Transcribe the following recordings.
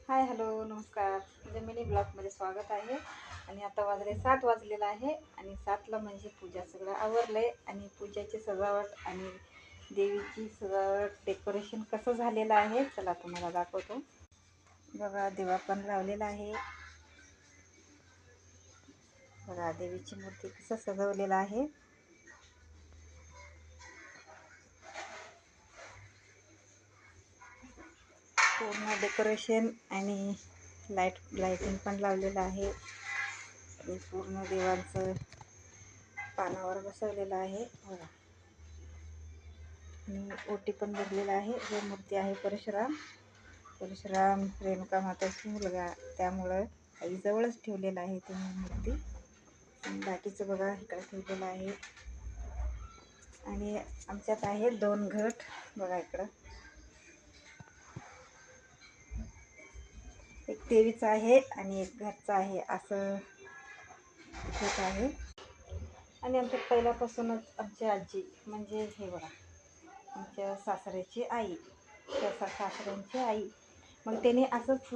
हाय, hello, नमस्कार. म्हणजे mini ब्लॉगमध्ये स्वागत आहे. आणि आता वाजले 7 वाजलेला आहे आणि 7ला म्हणजे पूजा सगळं आवरलं आहे आणि पूजाची सजावट आणि देवीची सजावट डेकोरेशन कसं झालेलं आहे चला तुम्हाला दाखवतो. बघा, दिवा पण लावलेला आहे. बघा देवीची मूर्ती कसं सजवलेलं आहे. पूर्ण डेकोरेशन आणि लाईटिंग पण लावलेलं आहे. आणि पूर्ण देवांचं पानावर बसवलेलं आहे बघा. आणि ओटी पण भरलेला आहे. ही मूर्ती आहे परशुराम रेणुका माताची मुलगा, त्यामुळं आईजवळच ठेवलेलं आहे ती मूर्ती. आणि बाकीचं बघा इकडे ठेवलेलं आहे. आणि आमच्यात आहे 2 घट बघा. इकडं एक देवीचं आहे आणि एक घरचं आहे असं घट आहे. आणि आमच्यात पहिल्यापासूनच आमची आजी म्हणजे हे बघा आमच्या सासऱ्याची आई, सासऱ्यांची आई, मग त्याने असंच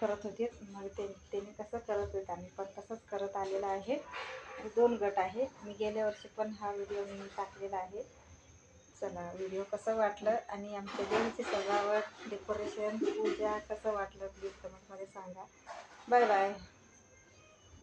करत होते. मग त्याने कसं करत होते आम्ही पण तसंच करत आलेलं आहे. 2 गट आहे. मी गेल्या वर्षी पण हा व्हिडिओ मी टाकलेला आहे. चला, व्हिडिओ कसं वाटलं आणि आमच्या देवीची सजावट डेकोरेशन पूजा कसं वाटलं प्लीज कमेंटमध्ये सांगा. Bye bye.